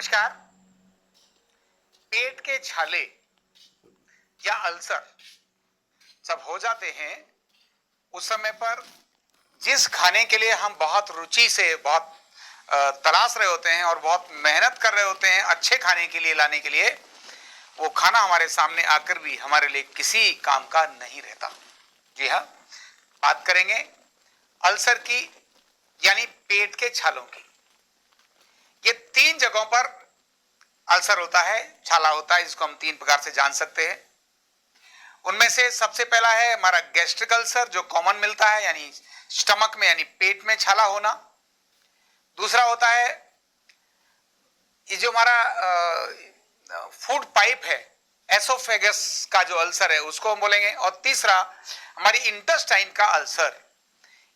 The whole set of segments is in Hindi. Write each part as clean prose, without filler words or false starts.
नमस्कार। पेट के छाले या अल्सर जब हो जाते हैं उस समय पर जिस खाने के लिए हम बहुत रुचि से बहुत तलाश रहे होते हैं और बहुत मेहनत कर रहे होते हैं अच्छे खाने के लिए लाने के लिए, वो खाना हमारे सामने आकर भी हमारे लिए किसी काम का नहीं रहता। जी हाँ, बात करेंगे अल्सर की, यानी पेट के छालों की। ये 3 जगहों पर अल्सर होता है, छाला होता है, इसको हम 3 प्रकार से जान सकते हैं। उनमें से सबसे पहला है हमारा गैस्ट्रिक अल्सर, जो कॉमन मिलता है, यानी स्टमक में यानी पेट में छाला होना। दूसरा होता है ये जो हमारा फूड पाइप है, एसोफेगस का जो अल्सर है उसको हम बोलेंगे। और तीसरा हमारी इंटेस्टाइन का अल्सर,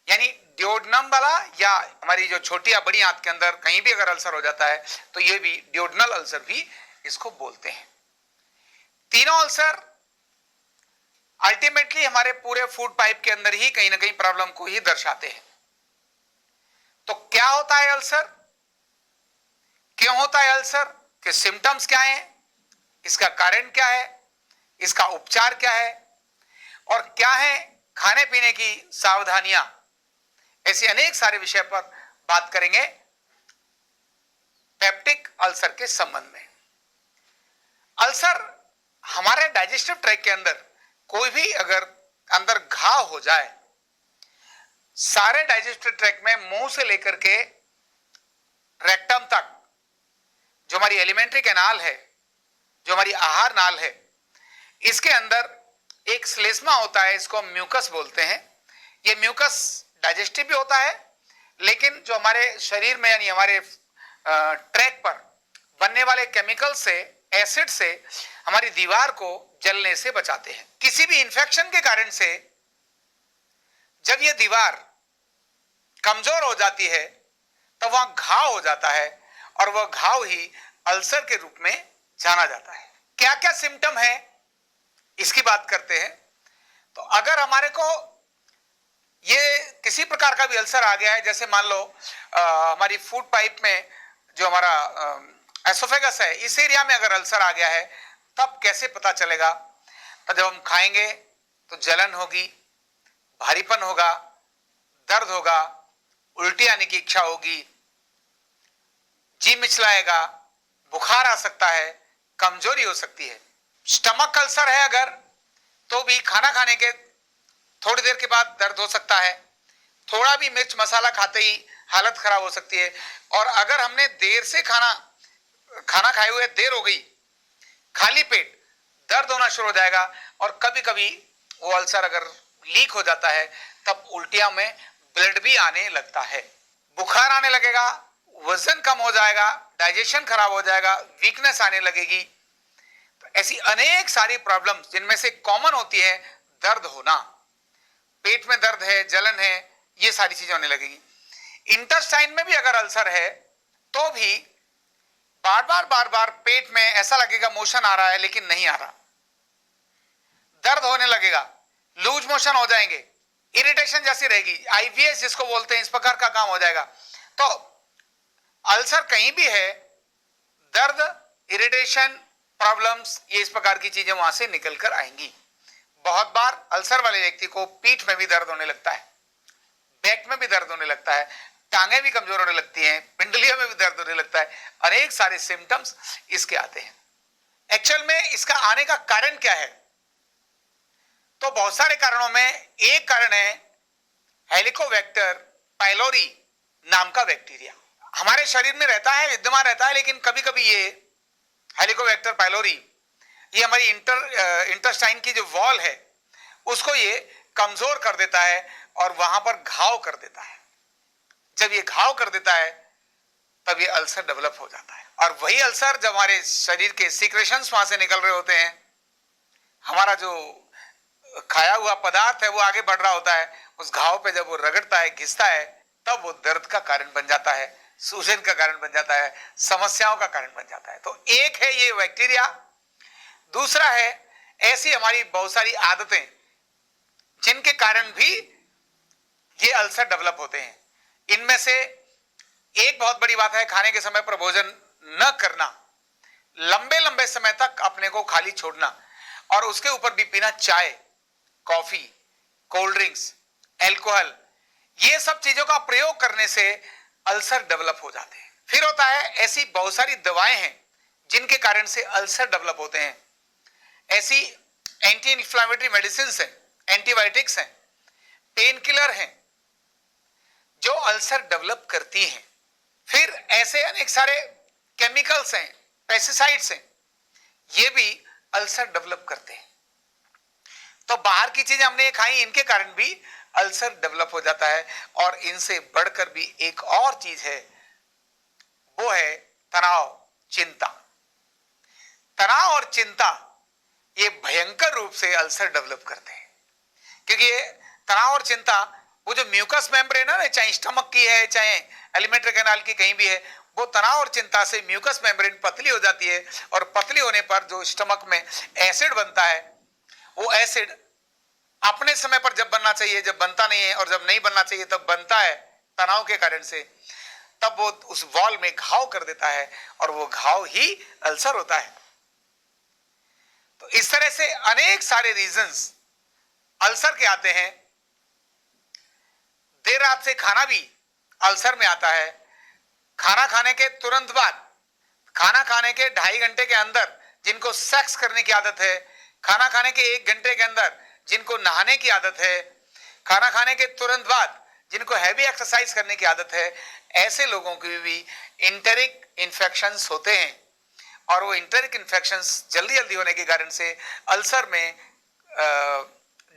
यानी ड्योडनम वाला, या हमारी जो छोटी या बड़ी आंत के अंदर कहीं भी अगर अल्सर हो जाता है तो ये भी ड्योडनल अल्सर भी इसको बोलते हैं। तीनों अल्सर अल्टीमेटली हमारे पूरे फूड पाइप के अंदर ही कहीं ना कहीं प्रॉब्लम को ही दर्शाते हैं। तो क्या होता है अल्सर, क्यों होता है अल्सर, के सिम्टम्स क्या हैं, इसका कारण क्या है, इसका उपचार क्या है, और क्या है खाने पीने की सावधानियां, ऐसे अनेक सारे विषय पर बात करेंगे पेप्टिक अल्सर के संबंध में। अल्सर हमारे डाइजेस्टिव ट्रैक्ट के अंदर कोई भी अगर अंदर घाव हो जाए, सारे डाइजेस्टिव ट्रैक्ट में मुंह से लेकर के रेक्टम तक, जो हमारी एलिमेंट्री कैनाल है, जो हमारी आहार नाल है, इसके अंदर एक श्लेष्मा होता है, इसको हम म्यूकस बोलते हैं। ये म्यूकस डाइजेस्टिव भी होता है, लेकिन जो हमारे शरीर में यानी हमारे ट्रैक पर बनने वाले केमिकल से, एसिड से हमारी दीवार को जलने से बचाते हैं। किसी भी इंफेक्शन के कारण से जब ये दीवार कमजोर हो जाती है तो वहां घाव हो जाता है, और वह घाव ही अल्सर के रूप में जाना जाता है। क्या क्या सिम्टम है इसकी बात करते हैं। तो अगर हमारे को ये किसी प्रकार का भी अल्सर आ गया है, जैसे मान लो हमारी फूड पाइप में जो हमारा एसोफेगस है, इस एरिया में अगर अल्सर आ गया है, तब कैसे पता चलेगा। तो जब हम खाएंगे तो जलन होगी, भारीपन होगा, दर्द होगा, उल्टी आने की इच्छा होगी, जी मिचलाएगा, बुखार आ सकता है, कमजोरी हो सकती है। स्टमक अल्सर है अगर, तो भी खाना खाने के थोड़ी देर के बाद दर्द हो सकता है। थोड़ा भी मिर्च मसाला खाते ही हालत खराब हो सकती है। और अगर हमने देर से खाना खाए हुए देर हो गई, खाली पेट दर्द होना शुरू हो जाएगा। और कभी कभी वो अल्सर अगर लीक हो जाता है तब उल्टियां में ब्लड भी आने लगता है, बुखार आने लगेगा, वजन कम हो जाएगा, डाइजेशन खराब हो जाएगा, वीकनेस आने लगेगी। तो ऐसी अनेक सारी प्रॉब्लम्स, जिनमें से कॉमन होती है दर्द होना, पेट में दर्द है, जलन है, ये सारी चीजें होने लगेगी। इंटेस्टाइन में भी अगर अल्सर है तो भी बार बार पेट में ऐसा लगेगा मोशन आ रहा है लेकिन नहीं आ रहा, दर्द होने लगेगा, लूज मोशन हो जाएंगे, इरिटेशन जैसी रहेगी, आईबीएस जिसको बोलते हैं, इस प्रकार का काम हो जाएगा। तो अल्सर कहीं भी है, दर्द, इरिटेशन, प्रॉब्लम्स, ये इस प्रकार की चीजें वहां से निकल कर आएंगी। बहुत बार अल्सर वाले व्यक्ति को पीठ में भी दर्द होने लगता है, बैक में भी दर्द होने लगता है, टांगे भी कमजोर होने लगती हैं, पिंडलियों में भी दर्द होने लगता है, अनेक सारे सिम्टम्स इसके आते हैं। एक्चुअल में इसका आने का कारण क्या है, तो बहुत सारे कारणों में एक कारण है हेलिकोबैक्टर पाइलोरी नाम का बैक्टीरिया। हमारे शरीर में रहता है, विद्यमान रहता है, लेकिन कभी कभी ये हेलिकोबैक्टर पाइलोरी, ये हमारी इंटेस्टाइन की जो वॉल है उसको ये कमजोर कर देता है और वहां पर घाव कर देता है। जब ये घाव कर देता है तब ये अल्सर डेवलप हो जाता है। और वही अल्सर जब हमारे शरीर के सीक्रेशंस वहां से निकल रहे होते हैं, हमारा जो खाया हुआ पदार्थ है वो आगे बढ़ रहा होता है, उस घाव पे जब वो रगड़ता है, घिसता है, तब वो दर्द का कारण बन जाता है, सूजन का कारण बन जाता है, समस्याओं का कारण बन जाता है। तो एक है ये बैक्टीरिया, दूसरा है ऐसी हमारी बहुत सारी आदतें जिनके कारण भी ये अल्सर डेवलप होते हैं। इनमें से एक बहुत बड़ी बात है खाने के समय पर भोजन न करना, लंबे लंबे समय तक अपने को खाली छोड़ना, और उसके ऊपर भी पीना चाय, कॉफी, कोल्ड ड्रिंक्स, एल्कोहल, ये सब चीजों का प्रयोग करने से अल्सर डेवलप हो जाते हैं। फिर होता है ऐसी बहुत सारी दवाएं हैं जिनके कारण से अल्सर डेवलप होते हैं। ऐसी एंटी इंफ्लेमेटरी मेडिसिन हैं, एंटीबायोटिक्स हैं, पेन किलर हैं जो अल्सर डेवलप करती हैं। फिर ऐसे अनेक सारे केमिकल्स हैं, पेस्टिसाइड्स हैं, ये भी अल्सर डेवलप करते हैं। तो बाहर की चीजें हमने खाई, इनके कारण भी अल्सर डेवलप हो जाता है। और इनसे बढ़कर भी एक और चीज है, वो है तनाव, चिंता। तनाव और चिंता ये भयंकर रूप से अल्सर डेवलप करते हैं, क्योंकि ये तनाव और चिंता, वो जो म्यूकस मेम्ब्रेन है ना, चाहे स्टमक की है चाहे एलिमेंट्री कैनाल की कहीं भी है, वो तनाव और चिंता से म्यूकस मेम्ब्रेन पतली हो जाती है, और पतली होने पर जो स्टमक में एसिड बनता है, वो एसिड अपने समय पर जब बनना चाहिए जब बनता नहीं है, और जब नहीं बनना चाहिए तब बनता है तनाव के कारण से, तब वो उस वॉल में घाव कर देता है, और वो घाव ही अल्सर होता है। तो इस तरह से अनेक सारे रीजंस अल्सर के आते हैं। देर रात से खाना भी अल्सर में आता है। खाना खाने के तुरंत बाद, खाना खाने के 2.5 घंटे के अंदर जिनको सेक्स करने की आदत है, खाना खाने के 1 घंटे के अंदर जिनको नहाने की आदत है, खाना खाने के तुरंत बाद जिनको हैवी एक्सरसाइज करने की आदत है, ऐसे लोगों की भी इंटेरिक इन्फेक्शंस होते हैं, और वो इंटेरिक इन्फेक्शंस जल्दी जल्दी होने के कारण से अल्सर में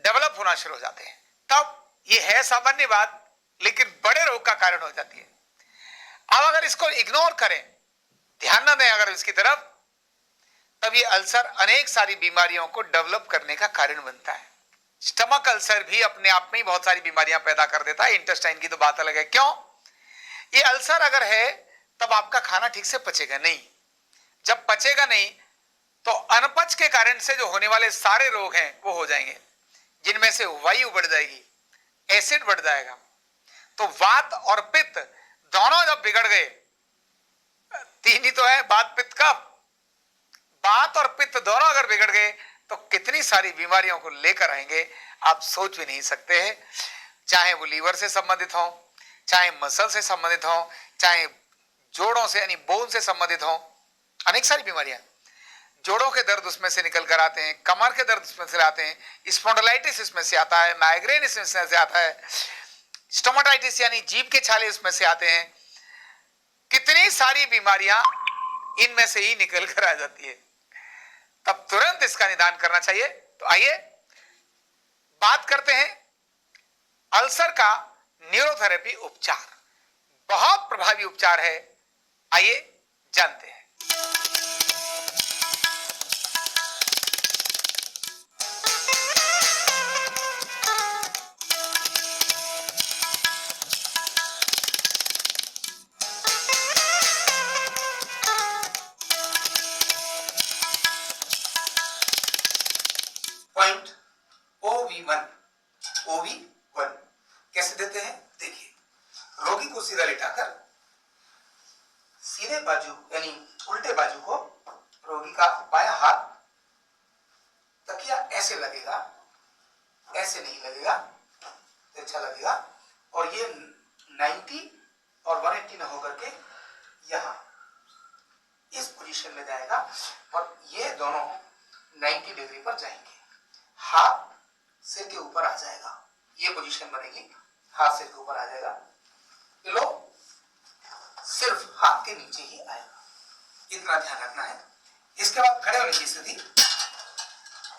डेवलप होना शुरू हो जाते हैं। तब ये है सामान्य बात, लेकिन बड़े रोग का कारण हो जाती है। अब अगर इसको इग्नोर करें, ध्यान न दें अगर इसकी तरफ, तब ये अल्सर अनेक सारी बीमारियों को डेवलप करने का कारण बनता है। स्टमक अल्सर भी अपने आप में ही बहुत सारी बीमारियां पैदा कर देता है। इंटेस्टाइन की तो बात अलग है। क्यों? ये अल्सर अगर है तब आपका खाना ठीक से पचेगा नहीं। जब पचेगा नहीं तो अनपच के कारण से जो होने वाले सारे रोग हैं वो हो जाएंगे, जिनमें से वायु बढ़ जाएगी, एसिड बढ़ जाएगा। तो वात और पित्त दोनों जब बिगड़ गए, तीन ही तो है, वात पित्त कफ, वात और पित्त दोनों अगर बिगड़ गए तो कितनी सारी बीमारियों को लेकर आएंगे आप सोच भी नहीं सकते हैं। चाहे वो लीवर से संबंधित हो, चाहे मसल से संबंधित हो, चाहे जोड़ों से यानी बोन से संबंधित हो, अनेक सारी बीमारियां। जोड़ों के दर्द उसमें से निकल कर आते हैं, कमर के दर्द उसमें से आते हैं, स्पॉन्डिलाइटिस इसमें से आता है, माइग्रेन इसमें से आता है, स्टोमाटाइटिस यानी जीभ के छाले उसमें से आते हैं। कितनी सारी बीमारियां इनमें से ही निकल कर आ जाती है। तब तुरंत इसका निदान करना चाहिए। तो आइए बात करते हैं अल्सर का न्यूरोथेरेपी उपचार। बहुत प्रभावी उपचार है, आइए जानते हैं। पॉइंट OV1 कैसे देते हैं देखिए। रोगी को सीधा लेटाकर सीधे बाजू यानी उल्टे बाजू को रोगी का बायां हाथ तकिया ऐसे लगेगा, ऐसे नहीं लगेगा तो अच्छा लगेगा, और ये 90 और 180 न होकर के यहां इस पोजीशन में जाएगा, और ये दोनों 90 डिग्री पर जाएंगे। हाथ सिर के ऊपर आ जाएगा, ये पोजीशन बनेगी, हाथ सिर के ऊपर आ जाएगा, पिलो सिर्फ हाथ के नीचे ही आएगा, इतना ध्यान रखना है। इसके बाद खड़े होने की स्थिति,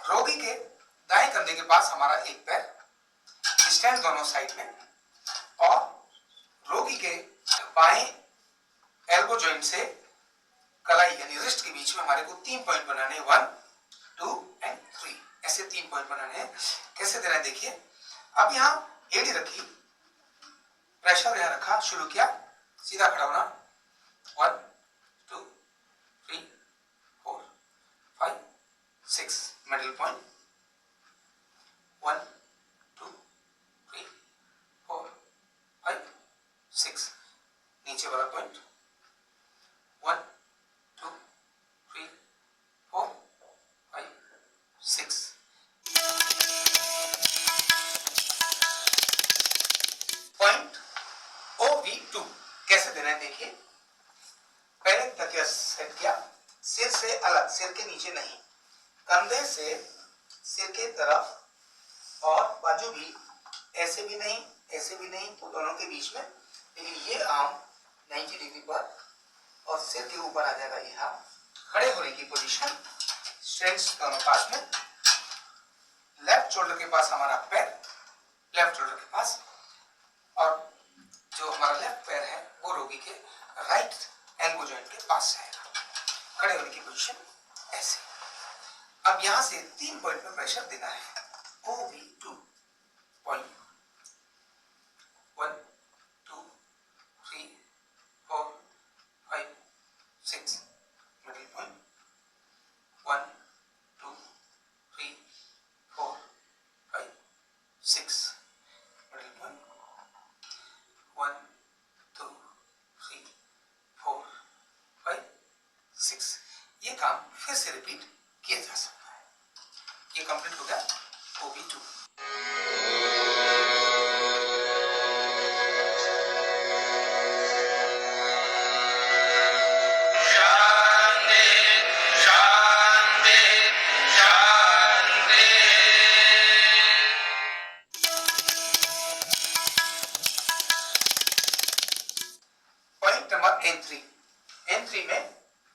रोगी के दाएं कंधे के पास हमारा एक पैर, स्टैंड दोनों साइड में, और रोगी के बाएं एल्बो जॉइंट से कलाई यानी रिस्ट के बीच में हमारे को 3 पॉइंट बनाने, 1 2 एंड 3, ऐसे 3 पॉइंट बनाने हैं। कैसे देना है देखिए। अब यहां एड़ी रखी, प्रेशर यहां रखा, शुरू किया, सीधा खड़ा होना, 1 2 3 4 5 6, मिडिल पॉइंट, 1 2 3 4 5 6, नीचे वाला पॉइंट, 1 OB2 कैसे देना है देखिए। पहले तकिया सेट किया, सिर से अलग, सिर के नीचे नहीं, कंधे से सिर के तरफ और बाजू भी ऐसे भी नहीं ऐसे भी नहीं, तो दोनों के बीच में, लेकिन ये आर्म 90 डिग्री पर और सिर के ऊपर आ जाएगा यहाँ। खड़े होने की पोजीशन, स्ट्रेंथ दोनों पास में, लेफ्ट शोल्डर के पास हमारा पैर, लेफ्ट शोल्डर के पास, और जो हमारा लेफ्ट पैर है वो रोगी के राइट एल्बो जॉइंट के पास रहेगा। खड़े होने की पोजीशन ऐसे। अब यहां से 3 पॉइंट पे प्रेशर देना है। OB2 point 1 2 3 4 5 6, middle point 1 2 3 4 5 6, middle point 1 2 3 4 5 6। ये काम फिर से रिपीट किया जा सकता है। ये कंप्लीट हो गया OB2। पॉइंट नंबर N3 में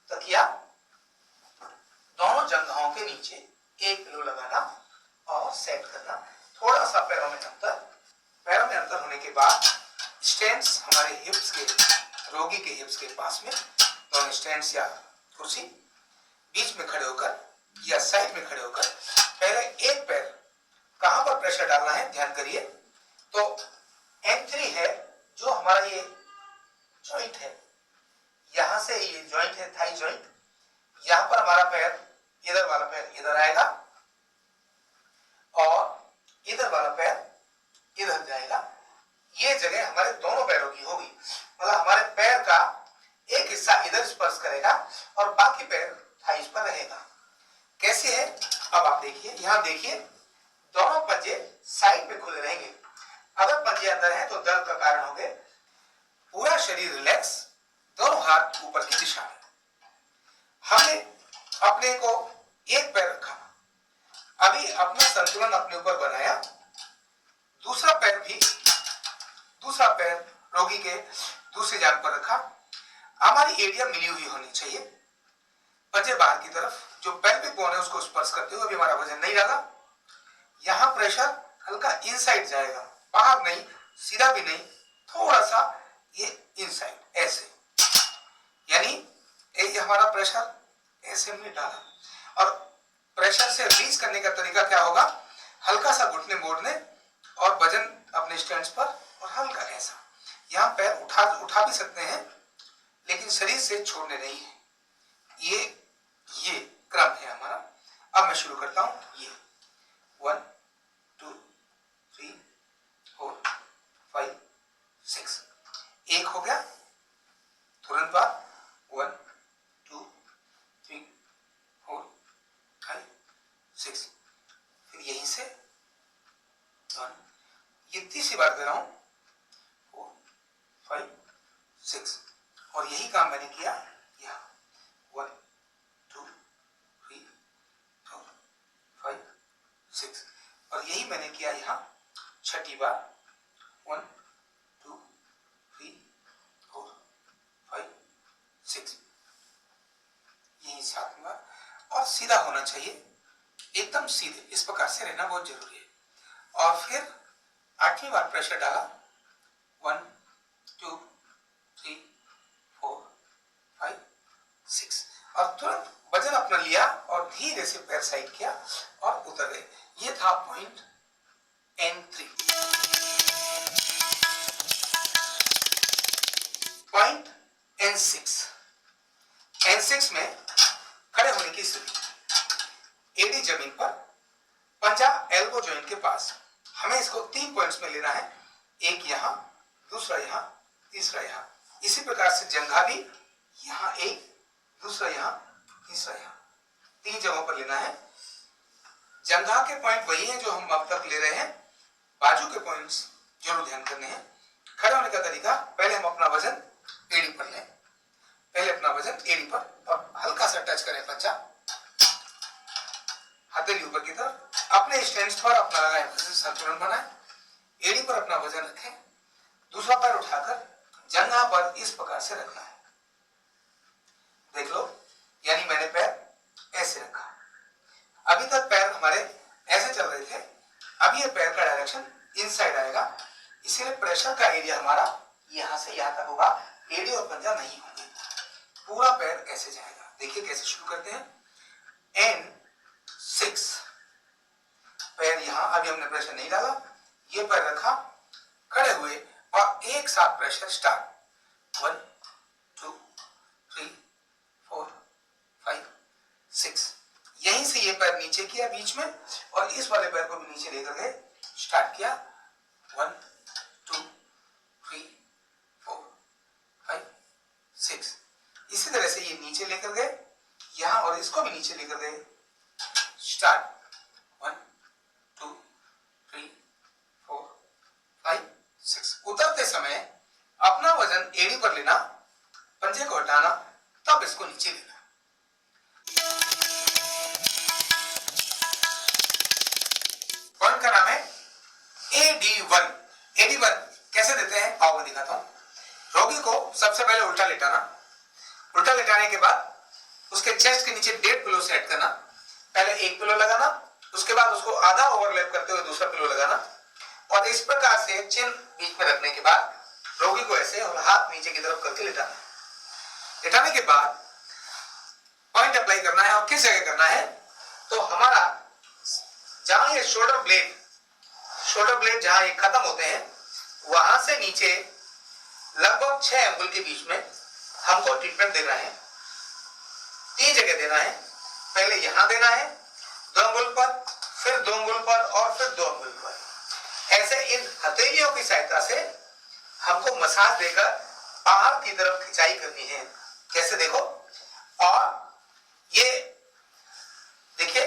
तकिया दोनों जंघाओं के नीचे 1 किलो लगाना और सेट करना। थोड़ा सा पैरों में अंतर होने के बाद स्टैंड्स हमारे हिप्स के, रोगी के हिप्स के पास में, दोनों स्टैंड्स या कुर्सी बीच में खड़े होकर या साइड में खड़े होकर पहले एक पैर कहां पर प्रेशर डालना है ध्यान करिए। तो N3 है जो हमारा ये जॉइंट है, यहां से ये जॉइंट है थाई जॉइंट, यहां पर हमारा पैर, इधर वाला पैर इधर आएगा और इधर वाला पैर इधर जाएगा। ये जगह हमारे दोनों पैरों की होगी, मतलब हमारे पैर का एक हिस्सा इधर स्पर्श करेगा और बाकी पैर थाइस पर रहेगा। कैसे है अब आप देखिए, यहां देखिए दोनों पंजे साइड में खुले रहेंगे। अगर पंजे अंदर है तो दर्द का कारण होंगे। पूरा शरीर रिलैक्स, दोनों हाथ ऊपर की दिशा में। हमने अपने को एक पैर रखा, अभी अपना संतुलन अपने ऊपर बनाया, दूसरा पैर रोगी के दूसरी जांघ पर रखा। हमारी एरिया मिली हुई होनी चाहिए, पंजे बाहर की तरफ, जो पेल्विक बोन है उसको स्पर्श करते हुए अभी हमारा वजन नहीं लगा। यहां प्रेशर हल्का इनसाइड जाएगा, बाहर नहीं, सीधा भी नहीं, थोड़ा सा ये इनसाइड ऐसे, यानी ये हमारा प्रेशर ऐसे हमने डाला। और प्रेशर से रीच करने का तरीका क्या होगा, हल्का सा घुटने मोड़ने और वजन अपने स्टैंड्स पर और हल्का ऐसा। यहां पैर उठा भी सकते हैं लेकिन शरीर से छोड़ने नहीं है। ये क्रम है हमारा। अब मैं शुरू करता हूं। ये 1 2 3 4 5 6, एक हो गया, तुरंत बाद 1 2 3 4 5 6, फिर यहीं से 1, ये तीसरी बार कर रहा हूं, 4 5 6, और यही काम मैंने किया यहाँ 1 2 3 4 5 6, और यही मैंने किया यहाँ छठी बार 1 2 3 4 5 6, यही 7वीं बार। और सीधा होना चाहिए, एकदम सीधे, इस प्रकार से रहना बहुत जरूरी है। और फिर 8वीं बार प्रेशर डाला 1 2 3 4 5 6, और तुरंत वजन अपना लिया और धीरे से पैर साइड किया और उतर गए। ये था पॉइंट N3। पॉइंट N6 में खड़े होने की स्थिति, एडी जमीन पर, पंजा एल्बो जॉइंट के पास। हमें इसको 3 पॉइंट्स में लेना है, एक यहां, दूसरा यहां, तीसरा यहां। इसी प्रकार से जंघा भी यहां एक, दूसरा यहां, तीसरा यहां, 3 जगहों पर लेना है। जंघा के पॉइंट वही हैं जो हम अब तक ले रहे हैं, बाजू के पॉइंट्स जरूर ध्यान करने हैं। खड़े होने का तरीका, पहले हम अपना वजन एड़ी पर लें, पहले अपना वजन एड़ी पर और हल्का सा टच करें पंजा, हथेली ऊपर की तरफ, अपने स्टैंड पर अपना संतुलन बनाएं, एड़ी पर अपना वजन रखें, दूसरा पैर उठाकर जंघा पर इस प्रकार से रखना है, देख लो, यानी मैंने पैर ऐसे रखा। अभी तक पैर हमारे ऐसे चल रहे थे, अब ये पैर का डायरेक्शन इनसाइड आएगा, इसीलिए प्रेशर का एरिया हमारा यहां से यहां तक होगा, एड़ी और पंजा नहीं होंगे, पूरा पैर ऐसे जाएगा। देखिए कैसे शुरू करते हैं, N6, पैर यहां, अभी हमने प्रेशर नहीं डाला, ये पैर रखा, खड़े हुए और एक साथ प्रेशर स्टार्ट, 1 2 3 4 5 6, यहीं से ये पैर नीचे किया बीच में और इस वाले पैर को भी नीचे लेकर गए, स्टार्ट किया, 1 2 3 4 5 6, इसी तरह से ये नीचे लेकर गए यहां और इसको भी नीचे लेकर गए, स्टार्ट, 1 2 3 4 5 6, उतरते समय अपना वजन एड़ी पर लेना, पंजे को हटाना, तब इसको नीचे लेना। पॉइंट का नाम है AD1। AD1 कैसे देते हैं आओ मैं दिखाता हूं। रोगी को सबसे पहले उल्टा लेटाना, उल्टा लेटाने के बाद उसके चेस्ट के नीचे 1.5 पिलो सेट करना, पहले एक पिलो लगाना, उसके बाद उसको आधा ओवरलैप करते हुए दूसरा पिलो लगाना और इस प्रकार से चिन बीच में रखने के बाद रोगी को ऐसे और हाथ नीचे की तरफ करके लेटाना। लेटाने के बाद पॉइंट अप्लाई करना है और किस जगह करना है, तो हमारा जहां ये शोल्डर ब्लेड जहां ये खत्म होते हैं वहां से नीचे लगभग 6 अंगुल के बीच में हमको ट्रीटमेंट देना है। 3 जगह देना है, पहले यहां देना है 2 अंगुल पर, फिर 2 अंगुल पर और फिर 2 अंगुल पर। ऐसे इन हथेलियों की सहायता से हमको मसाज देकर बाहर की तरफ खिंचाई करनी है। कैसे देखो, और ये देखिए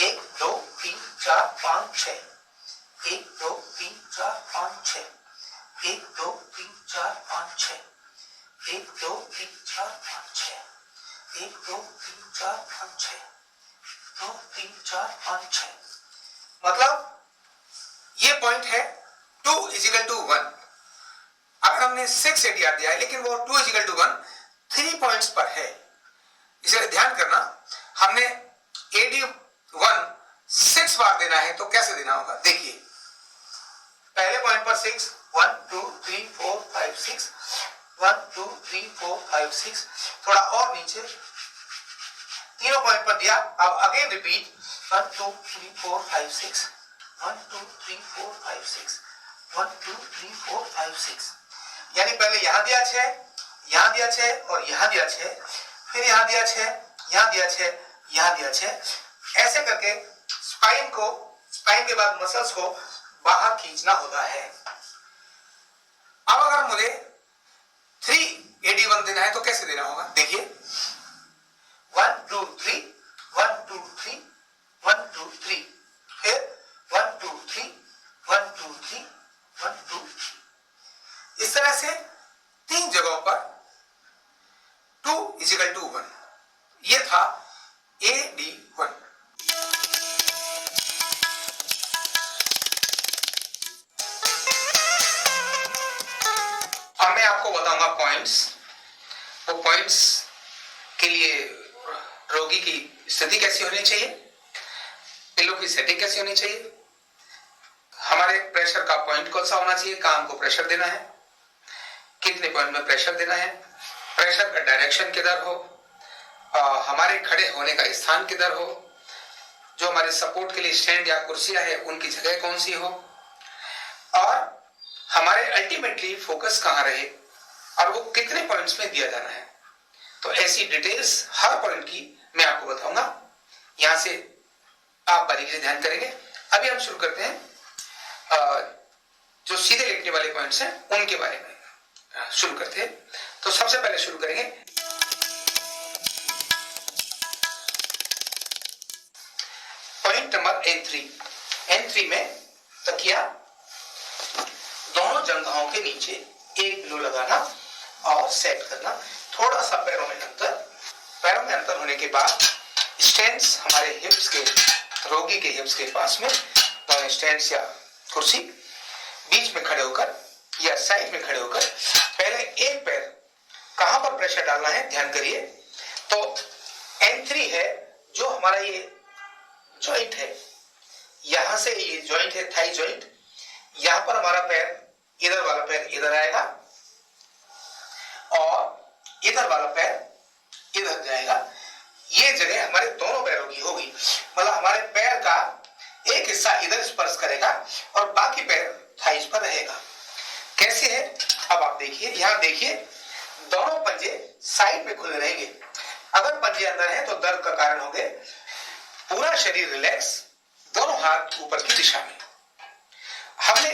1 2 3 4 5 6, 1 2 3 4 5 6, 1 2 3 4 5 6, 1 2 3 4 5 6, 1 2 3 4 5 6, 2 3 4 5 6, मतलब ये पॉइंट है 2 = 1। अगर हमने 6 ADR दिया है लेकिन वो 2 = 1 3 पॉइंट्स पर है, इसे ध्यान करना। हमने AD1 6 बार देना है तो कैसे देना होगा, देखिए पहले पॉइंट पर 6, 1 2 3 4 5 6, 1 2 3 4 5 6, थोड़ा और नीचे, तीनों पॉइंट पर दिया। अब अगेन रिपीट 1 2 3 4 5 6, 1 2 3 4 5 6, 1 2 3 4 5 6, यानी पहले यहां दिया 6, यहां दिया 6 और यहां दिया 6, फिर यहां दिया 6, यहां दिया 6, यहां दिया 6, ऐसे करके स्पाइन के बाद मसल्स को बाहर खींचना होता है। अब अगर मुझे 3 AD1 देना है तो कैसे देना होगा, देखिए 1 2 3, 1 2 3, 1 2 3, फिर 1 2 3, 1 2 3, 1 2 3, इस तरह से 3 जगहों पर 2 = 1। ये था AD1। अब मैं आपको बताऊंगा पॉइंट्स। वो पॉइंट्स के लिए रोगी की स्थिति कैसी होनी चाहिए, पिलो की सेटिंग कैसी होनी चाहिए, हमारे प्रेशर का पॉइंट कौन सा होना चाहिए, कहां हमको प्रेशर देना है, कितने पॉइंट में प्रेशर देना है, प्रेशर का डायरेक्शन किधर हो, हमारे खड़े होने का स्थान किधर हो, जो हमारे सपोर्ट के लिए स्टैंड या कुर्सियां है उनकी जगह कौन सी हो, और हमारे अल्टीमेटली फोकस कहां रहे और वो कितने पॉइंट्स में दिया जाना है। तो ऐसी डिटेल्स हर पॉइंट की मैं आपको बताऊंगा, यहां से आप बारीकी से ध्यान करेंगे। अभी हम शुरू करते हैं जो सीधे लिखने वाले पॉइंट्स हैं उनके बारे में शुरू करते हैं। तो सबसे पहले शुरू करेंगे पॉइंट नंबर N3 में तकिया दोनों दोनों जंघाओं के नीचे एक ग्लू लगाना और सेट करना। थोड़ा सा पैरों में अंतर होने के बाद स्टैंड्स हमारे हिप्स के, रोगी के हिप्स के पास में, दोनों स्टैंड्स या कुर्सी बीच में खड़े होकर या साइड में खड़े होकर पहले एक पैर कहां पर प्रेशर डालना है ध्यान करिए। तो N3 है जो हमारा ये जॉइंट है, यहां से ये जॉइंट है थाई जॉइंट, यहां पर हमारा पैर, इधर वाला पैर इधर आएगा और इधर वाला पैर इधर जाएगा। ये जगह हमारे दोनों पैरों की होगी, मतलब हमारे पैर का एक हिस्सा इधर स्पर्श करेगा और बाकी पैर थाइस पर रहेगा। कैसे है अब आप देखिए, यहां देखिए दोनों पंजे साइड में खुले रहेंगे। अगर पंजे अंदर हैं तो दर्द का कारण होंगे। पूरा शरीर रिलैक्स, दोनों हाथ ऊपर की दिशा में। हमने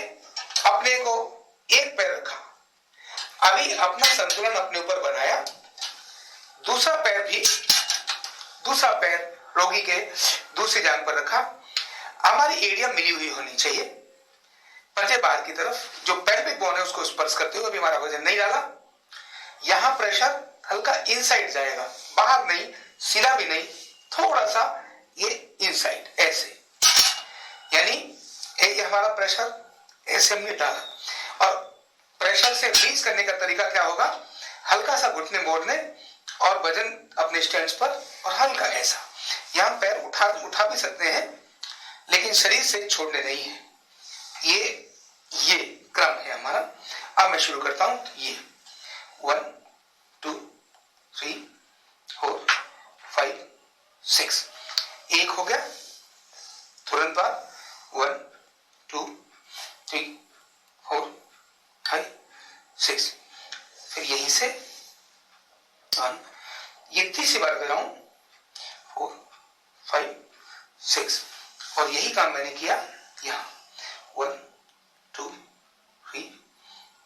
अपने को एक पैर रखा, अभी अपना संतुलन अपने ऊपर बनाया। दूसरा पैर रोगी के दूसरी जांघ पर रखा। हमारी एड़ियां मिली हुई होनी चाहिए, पंजे बाहर की तरफ, जो पेल्विक बोन है उसको स्पर्श करते हुए अभी हमारा वजन नहीं डाला। यहां प्रेशर हल्का इनसाइड जाएगा, बाहर नहीं, सीधा भी नहीं, थोड़ा सा ये इनसाइड ऐसे, यानी ये हमारा प्रेशर ऐसे हमने डाला। और प्रेशर से रिलीज करने का तरीका क्या होगा, हल्का सा घुटने मोड़ने और वजन अपने स्टैंड्स पर और हल्का ऐसा। यहां पैर उठा भी सकते हैं लेकिन शरीर से छोड़ने नहीं है। ये क्रम है हमारा। अब मैं शुरू करता हूं। ये 1 2 3 4 5 6 एक हो गया, तुरंत बाद 1 2 3 4 5 6, फिर यहीं से 1, ये तीसरी बार कर रहा हूं 4 5 6, और यही काम मैंने किया यहां 1 2 3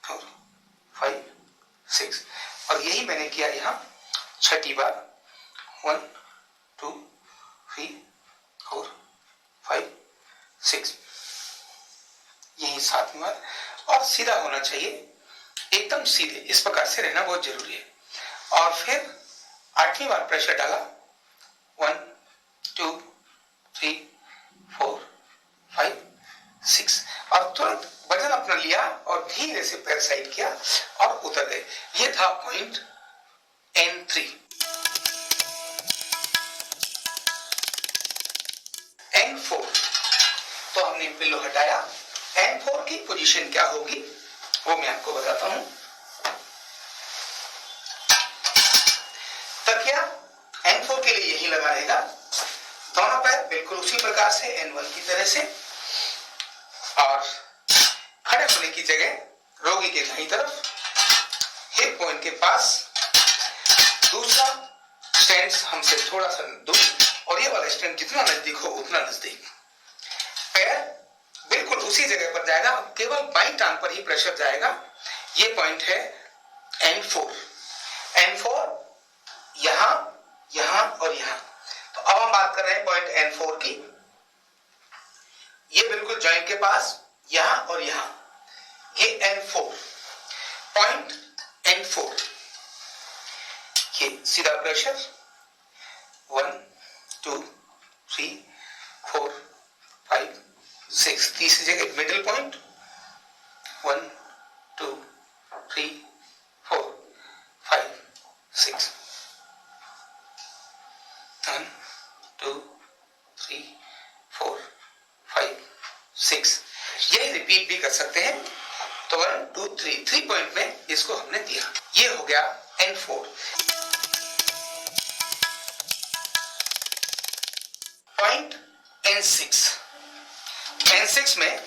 4 5 6, और यही मैंने किया यहां छठी बार 1 2 3 4 5 6, यही सातवीं बार। और सीधा होना चाहिए, एकदम सीधे, इस प्रकार से रहना बहुत जरूरी है। और फिर आठवीं बार प्रेशर डाला 1 2 3 4 5 6, और तुरंत वजन अपना लिया और धीरे से पैर साइड किया और उतर गए। ये था पॉइंट N3। N4 तो हमने पिल्लो हटाया। N4 की पोजीशन क्या होगी वो मैं आपको बताता हूं। तकिया N4 के लिए यही लगा रहेगा, दोनों पैर बिल्कुल उसी प्रकार से N1 की तरह से, और खड़े होने की जगह रोगी के दाईं तरफ हिप पॉइंट के पास, दूसरा स्टैंड हमसे थोड़ा सा दूर, और ये वाला स्टैंड जितना नजदीक हो उतना नजदीक। पैर बिल्कुल उसी जगह पर जाएगा, केवल बाईं टांग पर ही प्रेशर जाएगा। ये पॉइंट है N4। N4 यहां, यहां और यहां। तो अब हम बात कर रहे हैं पॉइंट N4 की। ये बिल्कुल जॉइंट के पास, यहां और यहां, ये N4 पॉइंट। N4 ये सीधा प्रेशर 1 2 3 4 5 6, तीसरी जगह मिडिल पॉइंट 1 2 3 4 5 6, 1 2 3 4 5 6, यही रिपीट भी कर सकते हैं। तो 1 2 3 पॉइंट में इसको हमने दिया। ये हो गया N4। Point N6। N6 में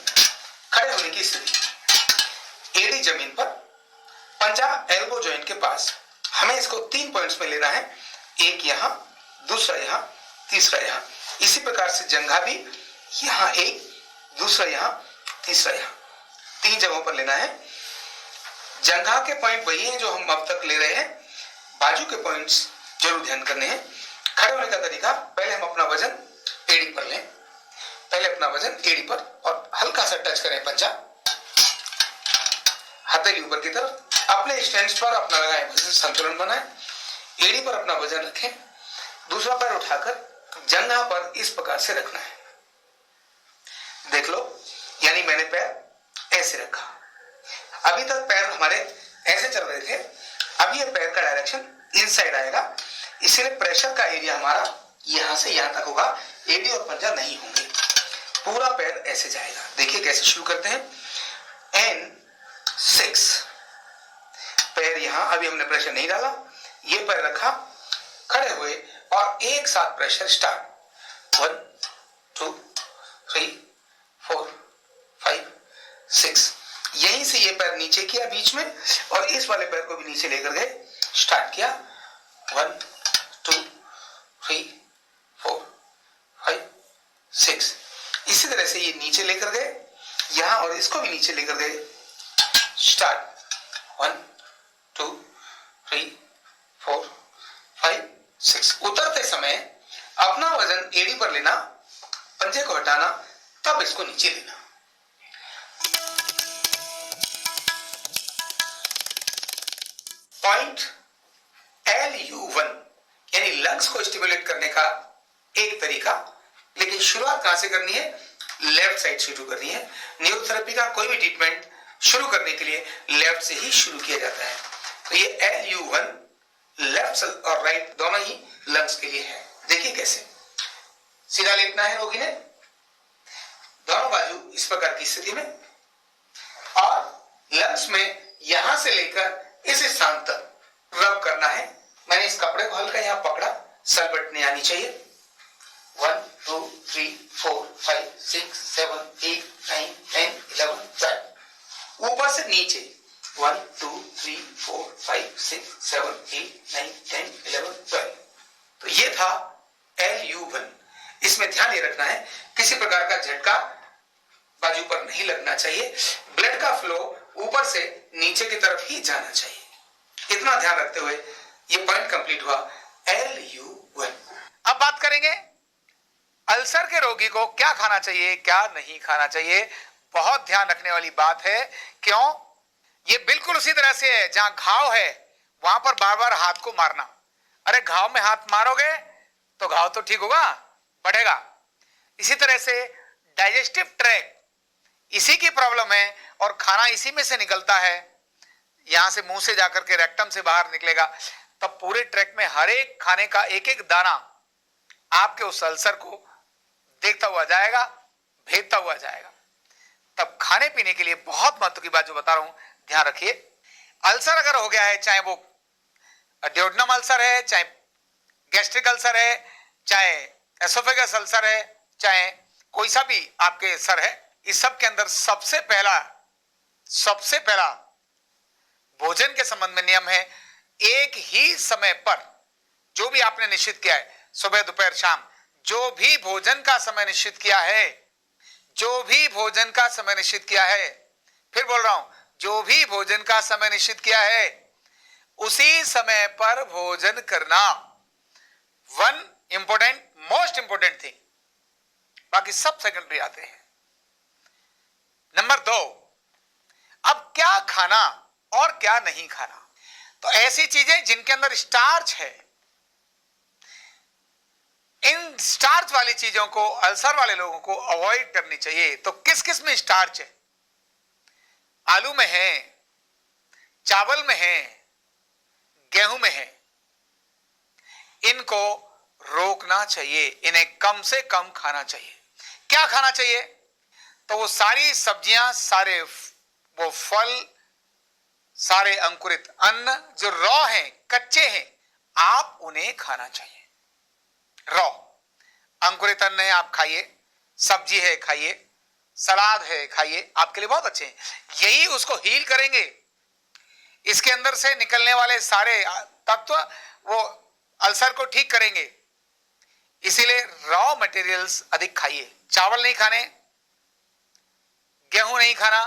खड़े होने की स्थिति, एड़ी जमीन पर, पंजा एल्बो जॉइंट के पास। हमें इसको 3 पॉइंट्स में लेना है, एक यहां, दूसरा यहां, तीसरा यहां। इसी प्रकार से जंघा भी यहां एक, दूसरा यहां, तीसरा यहां, 3 जगहों पर लेना है। जंघा के पॉइंट वही हैं जो हम अब तक ले रहे हैं, बाजू के पॉइंट्स जरूर ध्यान करने हैं। खड़े होने का तरीका, पहले हम अपना वजन एड़ी पर लें, पहले अपना वजन एड़ी पर और हल्का सा टच करें पंजा, हथेली ऊपर की तरफ, अपने स्टैंड पर अपना लगाएं, वजन संतुलन बनाएं, एड़ी पर अपना वजन रखें, दूसरा पैर उठाकर जंघा पर इस प्रकार से रखना है। देख लो, यानी मैंने पैर ऐसे रखा। अभी तक पैर हमारे ऐसे चल रहे थे, अभी ये पैर का डायरेक्शन इनसाइड आएगा, इसलिए प्रेशर का एरिया हमारा यहां से यहां तक होगा, एड़ी और पंजा नहीं होंगे, पूरा पैर ऐसे जाएगा। देखिए कैसे शुरू करते हैं। N6, पैर यहां, अभी हमने प्रेशर नहीं डाला, ये पैर रखा, खड़े हुए और एक साथ प्रेशर स्टार्ट। 1 2 3 4 5 6, यहीं से ये पैर नीचे किया बीच में और इस वाले पैर को भी नीचे लेकर गए, स्टार्ट किया। 1 2 3 4 5 6, इसी तरह से ये नीचे लेकर गए यहां और इसको भी नीचे लेकर गए, स्टार्ट। 1 2 3 4 5 6। उतरते समय अपना वजन एड़ी पर लेना, पंजे को हटाना, तब इसको नीचे लेना। पॉइंट LU1 यानी लंग्स को स्टिमुलेट करने का एक तरीका, लेकिन शुरुआत कहां से करनी है? लेफ्ट साइड से शुरू करनी है। न्यूरोथेरेपी का कोई भी ट्रीटमेंट शुरू करने के लिए लेफ्ट से ही शुरू किया जाता है। तो ये LU1 लेफ्ट और राइट दोनों ही लंग्स के लिए है। देखिए कैसे, सीधा लेटना है रोगी ने, दोनों बाजू इस प्रकार की स्थिति में, और लंग्स में यहां से लेकर इस स्थान तक रब करना है। मैंने इस कपड़े को हल्का यहां पकड़ा, सलबटने आनी चाहिए। 1 2 3 4 5 6 7 8 9 10 11 12, ऊपर से नीचे 1 2 3 4 5 6 7 8 9 10 11 12। तो ये था LU1। इसमें ध्यान ये रखना है, किसी प्रकार का झटका बाजू पर नहीं लगना चाहिए, ब्लड का फ्लो ऊपर से नीचे की तरफ ही जाना चाहिए। इतना ध्यान रखते हुए ये पॉइंट कंप्लीट हुआ LU1। अब बात करेंगे अल्सर के रोगी को क्या खाना चाहिए, क्या नहीं खाना चाहिए। बहुत ध्यान रखने वाली बात है। क्यों? ये बिल्कुल उसी तरह से है, जहां घाव है वहां पर बार बार हाथ को मारना। अरे घाव में हाथ मारोगे तो घाव तो ठीक होगा, बढ़ेगा। इसी तरह से डाइजेस्टिव ट्रैक्ट, इसी की प्रॉब्लम है और खाना इसी में से निकलता है, यहां से मुंह से जाकर के रेक्टम से बाहर निकलेगा, तब पूरे ट्रैक में हर एक खाने का एक एक दाना आपके उस अल्सर को देखता हुआ जाएगा, भेदता हुआ जाएगा। तब खाने पीने के लिए बहुत महत्व की बात जो बता रहा हूं, ध्यान रखिए। अल्सर अगर हो गया है, चाहे वो ड्यूोडेनम अल्सर है, चाहे गैस्ट्रिक अल्सर है, चाहे एसोफेगस अल्सर है, चाहे कोई सा भी आपके अल्सर है, इस सब के अंदर सबसे पहला भोजन के संबंध में नियम है, एक ही समय पर जो भी आपने निश्चित किया है, सुबह दोपहर शाम, जो भी भोजन का समय निश्चित किया है, जो भी भोजन का समय निश्चित किया है, फिर बोल रहा हूं, जो भी भोजन का समय निश्चित किया है उसी समय पर भोजन करना। One important, most important thing, बाकी सब सेकेंडरी आते हैं। नंबर 2, अब क्या खाना और क्या नहीं खाना। तो ऐसी चीजें जिनके अंदर स्टार्च है, इन स्टार्च वाली चीजों को अल्सर वाले लोगों को अवॉइड करनी चाहिए। तो किस किस में स्टार्च है? आलू में है, चावल में है, गेहूं में है। इनको रोकना चाहिए, इन्हें कम से कम खाना चाहिए। क्या खाना चाहिए? तो वो सारी सब्जियां, सारे वो फल, सारे अंकुरित अन्न जो रॉ हैं, कच्चे हैं, आप उन्हें खाना चाहिए। रॉ अंकुरित अन्न है, आप खाइए, सब्जी है खाइए, सलाद है खाइए, आपके लिए बहुत अच्छे हैं। यही उसको हील करेंगे। इसके अंदर से निकलने वाले सारे तत्व वो अल्सर को ठीक करेंगे। इसीलिए रॉ मटेरियल्स अधिक खाइए। चावल नहीं खाने, गेहूं नहीं खाना,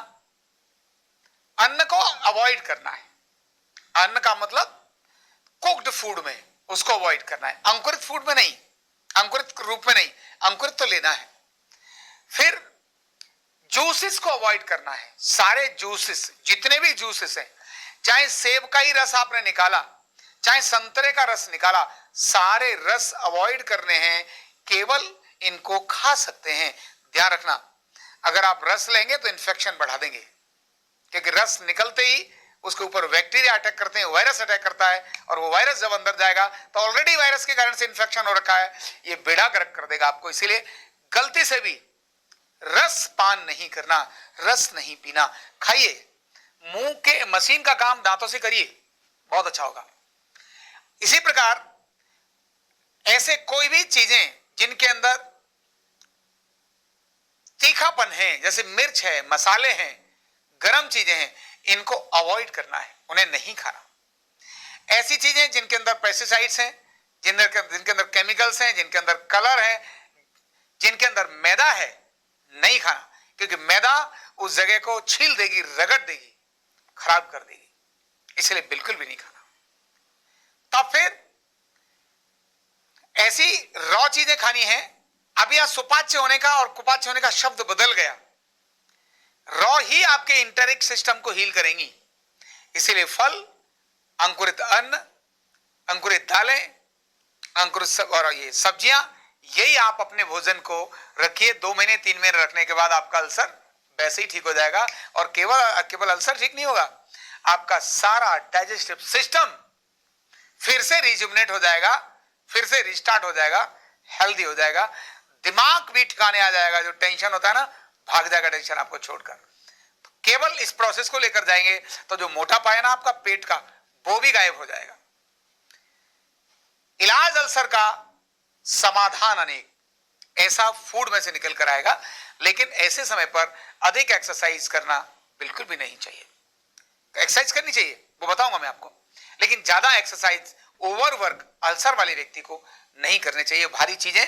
अन्न को अवॉइड करना है। अन्न का मतलब कुक्ड फूड में उसको अवॉइड करना है, अंकुरित फूड में नहीं, अंकुरित रूप में नहीं, अंकुरित तो लेना है। फिर जूसेस को अवॉइड करना है। सारे जूसेस, जितने भी जूसेस हैं, चाहे सेब का ही रस आपने निकाला, चाहे संतरे का रस निकाला, सारे रस अवॉइड करने हैं, केवल इनको खा सकते हैं। ध्यान रखना, अगर आप रस लेंगे तो इन्फेक्शन बढ़ा देंगे, क्योंकि रस निकलते ही उसके ऊपर बैक्टीरिया अटैक करते हैं, वायरस अटैक करता है, और वो वायरस जब अंदर जाएगा तो ऑलरेडी वायरस के कारण से इन्फेक्शन हो रखा है, ये बेड़ा गर्क कर देगा आपको। इसीलिए गलती से भी रस पान नहीं करना, रस नहीं पीना। खाइए, मुंह के मशीन का काम दांतों से करिए, बहुत अच्छा होगा। इसी प्रकार ऐसे कोई भी चीजें जिनके अंदर तीखापन है, जैसे मिर्च है, मसाले हैं, गरम चीजें हैं, इनको अवॉइड करना है, उन्हें नहीं खाना। ऐसी चीजें जिनके अंदर पेस्टिसाइड्स हैं, जिनके अंदर केमिकल्स हैं, जिनके अंदर कलर है, जिनके अंदर मैदा है, नहीं खाना, क्योंकि मैदा उस जगह को छील देगी, रगड़ देगी, खराब कर देगी, इसलिए बिल्कुल भी नहीं खाना। तब फिर ऐसी रॉ चीजें खानी है। अब यहां सुपाच्य होने का और कुपाच्य होने का शब्द बदल गया। रॉ ही आपके इंटेरिक सिस्टम को हील करेंगी, इसीलिए फल, अंकुरित अन्न, अंकुरित दालें, अंकुरित और ये सब्जियां, यही आप अपने भोजन को रखिए। 2 महीने 3 महीने रखने के बाद आपका अल्सर वैसे ही ठीक हो जाएगा। और केवल अल्सर ठीक नहीं होगा, आपका सारा डाइजेस्टिव सिस्टम फिर से रिजुवनेट हो जाएगा, फिर से रिस्टार्ट हो जाएगा, हेल्दी हो जाएगा। दिमाग भी ठिकाने आ जाएगा, जो टेंशन होता है ना, भाग जाएगा टेंशन आपको छोड़कर। तो केवल इस प्रोसेस को लेकर जाएंगे तो जो मोटापा है ना आपका पेट का, वो भी गायब हो जाएगा। इलाज अल्सर का समाधान अनेक, ऐसा फूड में से निकल कर आएगा, लेकिन ऐसे समय पर अधिक एक्सरसाइज करना बिल्कुल भी नहीं चाहिए। एक्सरसाइज करनी चाहिए, वो बताऊंगा मैं आपको, लेकिन ज्यादा एक्सरसाइज, ओवरवर्क अल्सर वाले व्यक्ति को नहीं करने चाहिए। भारी चीजें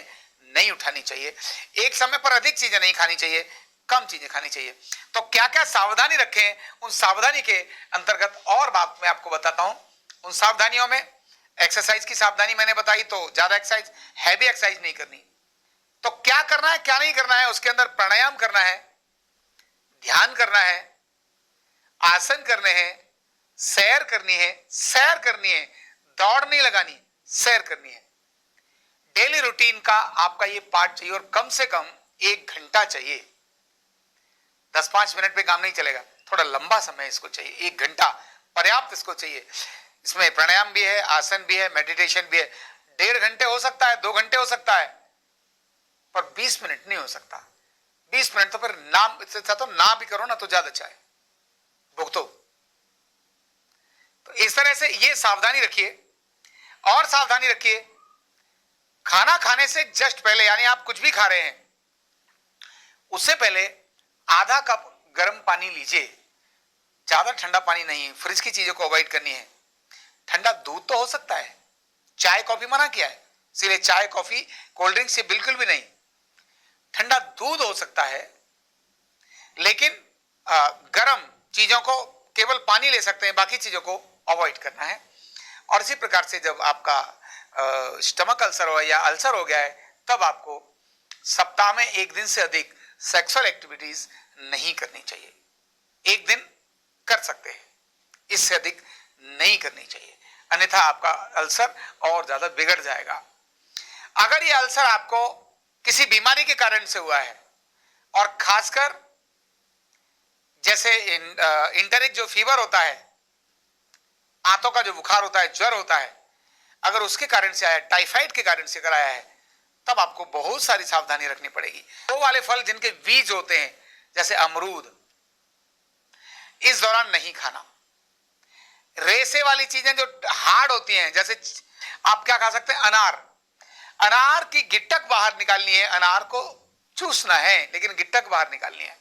नहीं उठानी चाहिए, एक समय पर अधिक चीजें नहीं खानी चाहिए, कम चीजें खानी चाहिए। तो क्या क्या सावधानी रखें, उन सावधानी के अंतर्गत और बात मैं आपको बताता हूं। उन सावधानियों में एक्सरसाइज की सावधानी मैंने बताई, तो ज्यादा एक्सरसाइज, हैवी एक्सरसाइज नहीं करनी। तो क्या करना है, क्या नहीं करना है, उसके अंदर प्राणायाम करना है, ध्यान करना है, आसन करने हैं, सैर करनी है, दौड़ नहीं लगानी, सैर करनी है। डेली रूटीन का आपका ये पार्ट चाहिए, और कम से कम 1 घंटा चाहिए। 10-5 मिनट पे काम नहीं चलेगा, थोड़ा लंबा समय इसको चाहिए, 1 घंटा पर्याप्त इसको चाहिए। इसमें प्राणायाम भी है, आसन भी है, मेडिटेशन भी है। 1.5 घंटे हो सकता है, 2 घंटे हो सकता है, पर 20 मिनट नहीं हो सकता। 20 मिनट तो फिर नाम, इससे अच्छा तो ना भी करो ना, तो ज्यादा अच्छा है, भुगतो। तो इस तरह से ये सावधानी रखिए। और सावधानी रखिए, खाना खाने से जस्ट पहले, यानी आप कुछ भी खा रहे हैं, उससे पहले आधा कप गर्म पानी लीजिए। ज्यादा ठंडा पानी नहीं, फ्रिज की चीजों को अवॉइड करनी है। ठंडा दूध तो हो सकता है, चाय कॉफी मना किया है, इसलिए चाय कॉफी कोल्ड ड्रिंक से बिल्कुल भी नहीं। ठंडा दूध हो सकता है, लेकिन गर्म चीजों को, केवल पानी ले सकते हैं, बाकी चीजों को अवॉइड करना है। और इसी प्रकार से जब आपका स्टमक अल्सर हो या अल्सर हो गया है, तब आपको सप्ताह में 1 दिन से अधिक सेक्सुअल एक्टिविटीज नहीं करनी चाहिए। 1 दिन कर सकते हैं, इससे अधिक नहीं करनी चाहिए, अन्यथा आपका अल्सर और ज्यादा बिगड़ जाएगा। अगर ये अल्सर आपको किसी बीमारी के कारण से हुआ है, और खासकर जैसे इंटरिक जो फीवर होता है, आंतों का जो बुखार होता है, ज्वर होता है, अगर उसके कारण से आया, टाइफाइड के कारण से कराया है, तब आपको बहुत सारी सावधानी रखनी पड़ेगी। वो वाले फल जिनके बीज होते हैं, जैसे अमरूद, इस दौरान नहीं खाना। रेसे वाली चीजें जो हार्ड होती हैं, जैसे आप क्या खा सकते हैं, अनार की गिट्टक बाहर निकालनी है, अनार को चूसना है लेकिन गिट्टक बाहर निकालनी है।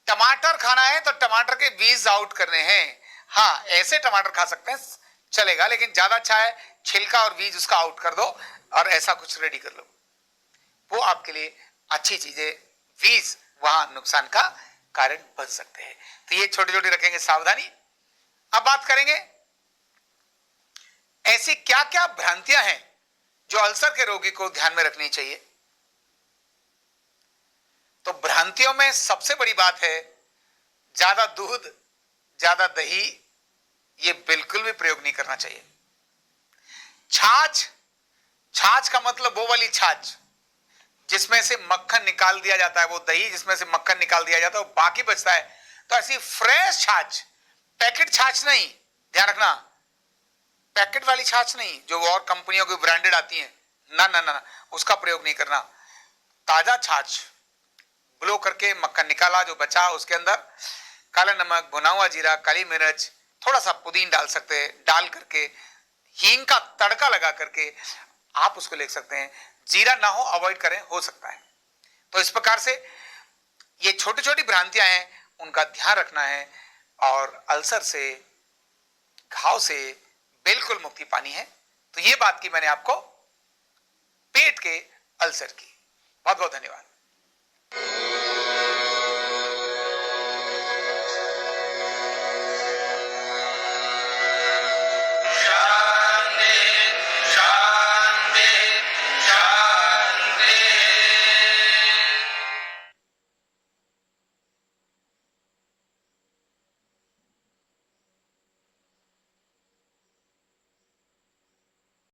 टमाटर खाना है तो टमाटर के बीज आउट करने हैं। हाँ, ऐसे टमाटर खा सकते हैं, चलेगा, लेकिन ज्यादा अच्छा है छिलका और बीज उसका आउट कर दो और ऐसा कुछ रेडी कर लो, वो आपके लिए अच्छी चीजें। बीज वहां नुकसान का कारण बन सकते हैं। तो ये छोटी छोटी रखेंगे सावधानी। अब बात करेंगे ऐसी क्या क्या भ्रांतियां हैं जो अल्सर के रोगी को ध्यान में रखनी चाहिए। तो भ्रांतियों में सबसे बड़ी बात है ज्यादा दूध, ज्यादा दही, ये बिल्कुल भी प्रयोग नहीं करना चाहिए। छाछ, छाछ का मतलब वो वाली छाछ जिसमें से मक्खन निकाल दिया जाता है, वो दही जिसमें से मक्खन निकाल दिया जाता है, वो बाकी बचता है। तो ऐसी फ्रेश छाछ, पैकेट छाछ नहीं, ध्यान रखना, पैकेट वाली छाछ नहीं जो और कंपनियों की ब्रांडेड आती है, ना ना ना, उसका प्रयोग नहीं करना। ताजा छाछ ब्लो करके मक्खन निकाला, जो बचा उसके अंदर काला नमक, भुना हुआ जीरा, काली मिर्च, थोड़ा सा पुदीन डाल सकते हैं, डाल करके हींग का तड़का लगा करके आप उसको ले सकते हैं। जीरा ना हो अवॉइड करें, हो सकता है। तो इस प्रकार से ये छोटी छोटी भ्रांतियां हैं, उनका ध्यान रखना है और अल्सर से, घाव से बिल्कुल मुक्ति पानी है। तो ये बात की मैंने आपको पेट के अल्सर की। बहुत बहुत धन्यवाद।